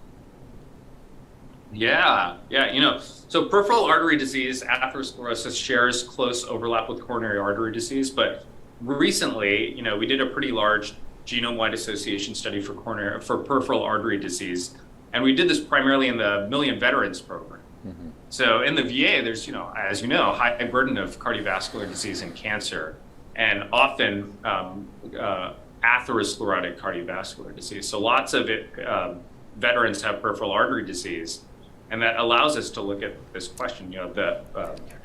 Yeah. So peripheral artery disease, atherosclerosis, shares close overlap with coronary artery disease. But recently, we did a pretty large genome-wide association study for peripheral artery disease, and we did this primarily in the Million Veterans Program. Mm-hmm. So in the VA, there's, as you know, a high burden of cardiovascular disease and cancer, and often atherosclerotic cardiovascular disease. So lots of veterans have peripheral artery disease, and that allows us to look at this question. The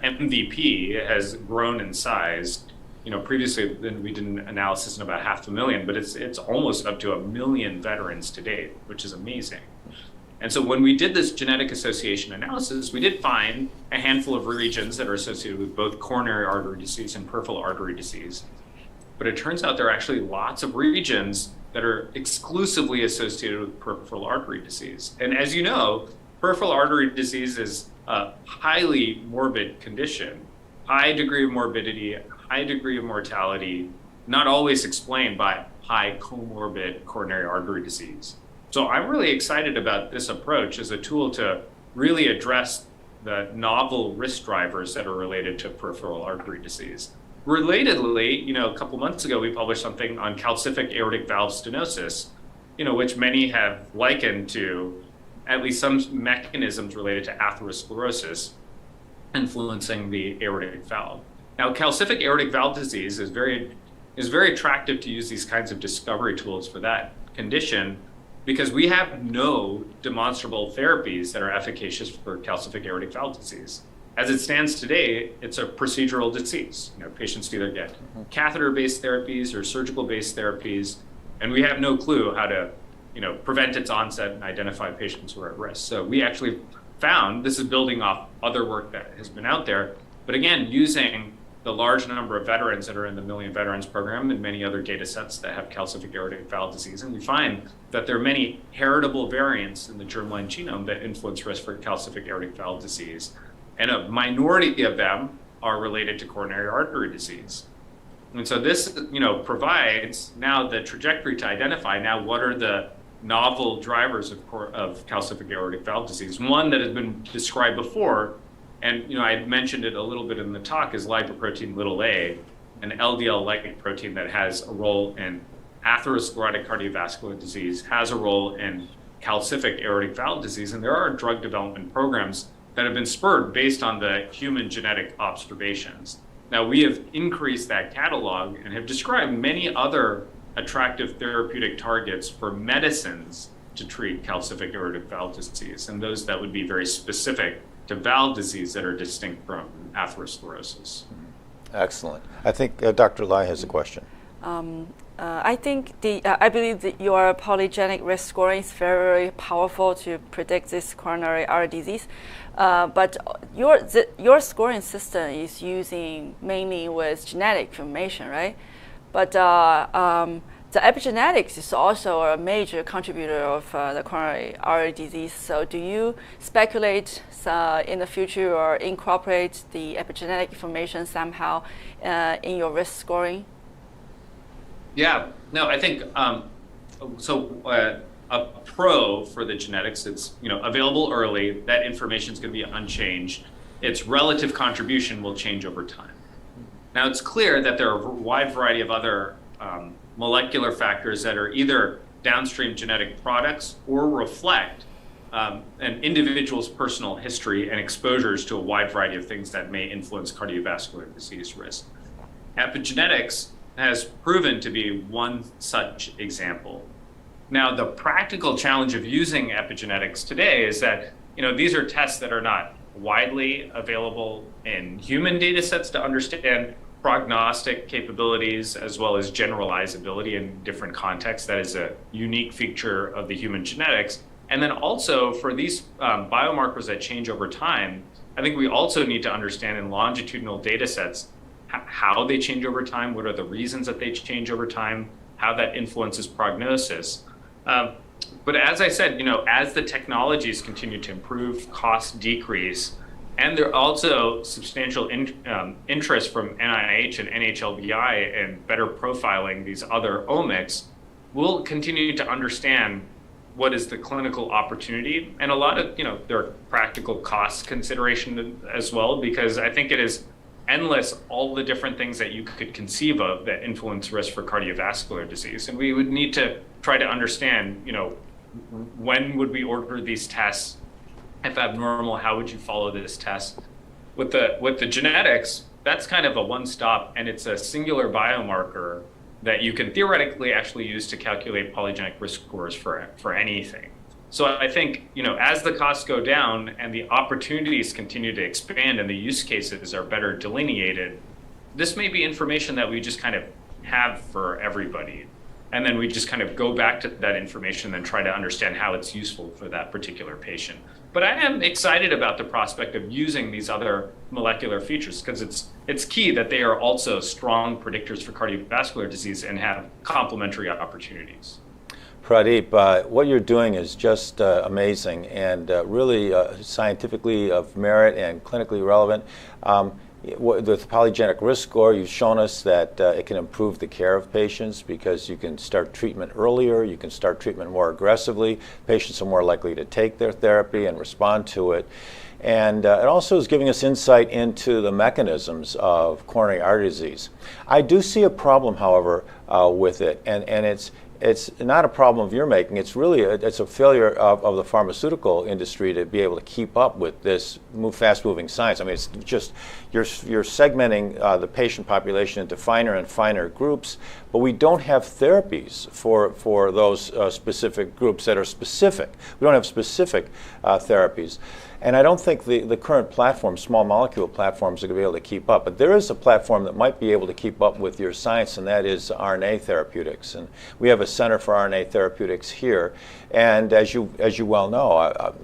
MVP has grown in size. Previously we did an analysis in about 500,000, but it's almost up to 1 million veterans to date, which is amazing. And so when we did this genetic association analysis, we did find a handful of regions that are associated with both coronary artery disease and peripheral artery disease. But it turns out there are actually lots of regions that are exclusively associated with peripheral artery disease. And as you know, peripheral artery disease is a highly morbid condition, high degree of morbidity, high degree of mortality, not always explained by high comorbid coronary artery disease. So I'm really excited about this approach as a tool to really address the novel risk drivers that are related to peripheral artery disease. Relatedly, a couple months ago, we published something on calcific aortic valve stenosis, which many have likened to at least some mechanisms related to atherosclerosis influencing the aortic valve. Now, calcific aortic valve disease is very attractive to use these kinds of discovery tools for that condition, because we have no demonstrable therapies that are efficacious for calcific aortic valve disease. As it stands today, it's a procedural disease. Patients either get catheter-based therapies or surgical-based therapies, and we have no clue how to, prevent its onset and identify patients who are at risk. So we actually found, this is building off other work that has been out there, but again, using the large number of veterans that are in the Million Veterans Program and many other data sets that have calcific aortic valve disease. And we find that there are many heritable variants in the germline genome that influence risk for calcific aortic valve disease. And a minority of them are related to coronary artery disease. And so this, provides now the trajectory to identify now what are the novel drivers of calcific aortic valve disease. One that has been described before, and I mentioned it a little bit in the talk, is lipoprotein little a, an LDL-like protein that has a role in atherosclerotic cardiovascular disease, has a role in calcific aortic valve disease, and there are drug development programs that have been spurred based on the human genetic observations. Now, we have increased that catalog and have described many other attractive therapeutic targets for medicines to treat calcific aortic valve disease, and those that would be very specific to valve disease that are distinct from atherosclerosis. Excellent. I think Dr. Lai has a question. I think I believe that your polygenic risk scoring is very, very powerful to predict this coronary artery disease. But your scoring system is using mainly with genetic information, right? But the epigenetics is also a major contributor of the coronary artery disease. So do you speculate in the future or incorporate the epigenetic information somehow in your risk scoring? Yeah, no, I think a pro for the genetics, it's available early. That information is going to be unchanged. Its relative contribution will change over time. Now, it's clear that there are a wide variety of other molecular factors that are either downstream genetic products or reflect an individual's personal history and exposures to a wide variety of things that may influence cardiovascular disease risk. Epigenetics has proven to be one such example. Now, the practical challenge of using epigenetics today is that these are tests that are not widely available in human data sets to understand prognostic capabilities as well as generalizability in different contexts. That is a unique feature of the human genetics. And then also for these biomarkers that change over time, I think we also need to understand in longitudinal data sets how they change over time, what are the reasons that they change over time, how that influences prognosis. But as I said, as the technologies continue to improve, costs decrease, and there are also substantial interest from NIH and NHLBI in better profiling these other omics, we'll continue to understand what is the clinical opportunity. And a lot of, there are practical cost consideration as well, because I think it is endless all the different things that you could conceive of that influence risk for cardiovascular disease. And we would need to try to understand, when would we order these tests? If abnormal, how would you follow this test? With the genetics, that's kind of a one-stop, and it's a singular biomarker that you can theoretically actually use to calculate polygenic risk scores for anything. So I think, as the costs go down and the opportunities continue to expand and the use cases are better delineated, this may be information that we just kind of have for everybody. And then we just kind of go back to that information and try to understand how it's useful for that particular patient. But I am excited about the prospect of using these other molecular features because it's key that they are also strong predictors for cardiovascular disease and have complementary opportunities. Pradeep, what you're doing is just amazing and really scientifically of merit and clinically relevant. The polygenic risk score, you've shown us that it can improve the care of patients because you can start treatment earlier, you can start treatment more aggressively, patients are more likely to take their therapy and respond to it. And it also is giving us insight into the mechanisms of coronary artery disease. I do see a problem, however, with it, and it's not a problem of your making. It's really it's a failure of the pharmaceutical industry to be able to keep up with this fast-moving science. I mean, it's just you're segmenting the patient population into finer and finer groups, but we don't have therapies for those specific groups that are specific. We don't have specific therapies. And I don't think the current platforms, small molecule platforms, are going to be able to keep up. But there is a platform that might be able to keep up with your science, and that is RNA therapeutics. And we have a Center for RNA Therapeutics here. And as you well know,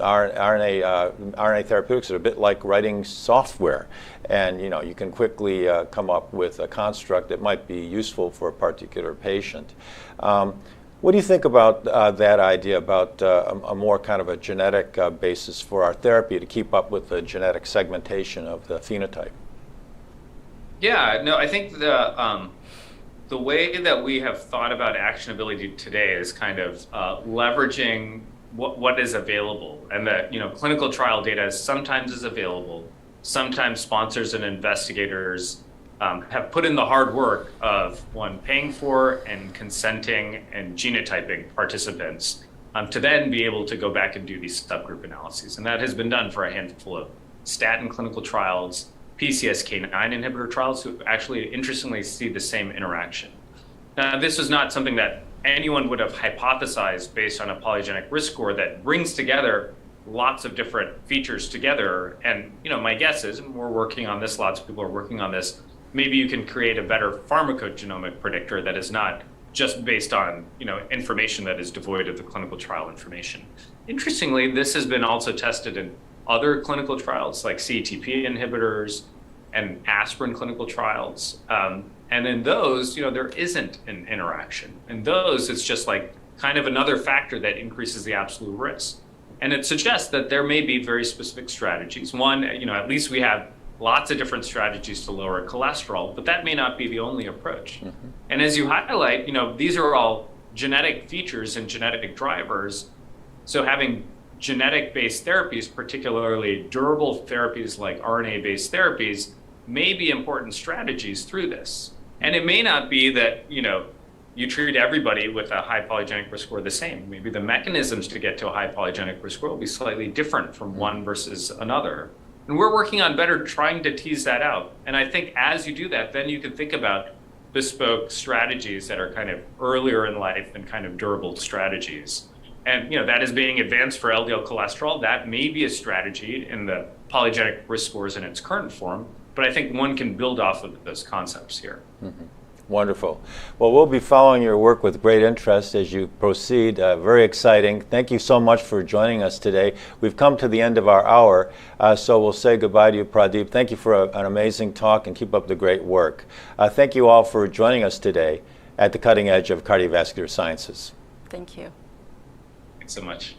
RNA therapeutics are a bit like writing software. And you can quickly come up with a construct that might be useful for a particular patient. What do you think about that idea about a more kind of a genetic basis for our therapy to keep up with the genetic segmentation of the phenotype? Yeah, no, I think the way that we have thought about actionability today is kind of leveraging what is available, and that clinical trial data sometimes is available. Sometimes sponsors and investigators have put in the hard work of paying for and consenting and genotyping participants to then be able to go back and do these subgroup analyses. And that has been done for a handful of statin clinical trials, PCSK9 inhibitor trials, who actually interestingly see the same interaction. Now, this is not something that anyone would have hypothesized based on a polygenic risk score that brings together lots of different features together. And my guess is, and we're working on this, lots of people are working on this, maybe you can create a better pharmacogenomic predictor that is not just based on information that is devoid of the clinical trial information. Interestingly, this has been also tested in other clinical trials like CETP inhibitors and aspirin clinical trials. And in those, there isn't an interaction. In those, it's just like kind of another factor that increases the absolute risk. And it suggests that there may be very specific strategies. One, at least we have lots of different strategies to lower cholesterol, but that may not be the only approach. Mm-hmm. And as you highlight, these are all genetic features and genetic drivers. So having genetic-based therapies, particularly durable therapies like RNA-based therapies, may be important strategies through this. And it may not be that, you treat everybody with a high polygenic risk score the same. Maybe the mechanisms to get to a high polygenic risk score will be slightly different from one versus another. And we're working on trying to tease that out. And I think as you do that, then you can think about bespoke strategies that are kind of earlier in life and kind of durable strategies. And that is being advanced for LDL cholesterol. That may be a strategy in the polygenic risk scores in its current form, but I think one can build off of those concepts here. Mm-hmm. Wonderful. Well, we'll be following your work with great interest as you proceed. Very exciting. Thank you so much for joining us today. We've come to the end of our hour, so we'll say goodbye to you, Pradeep. Thank you for an amazing talk, and keep up the great work. Thank you all for joining us today at the cutting edge of cardiovascular sciences. Thank you. Thanks so much.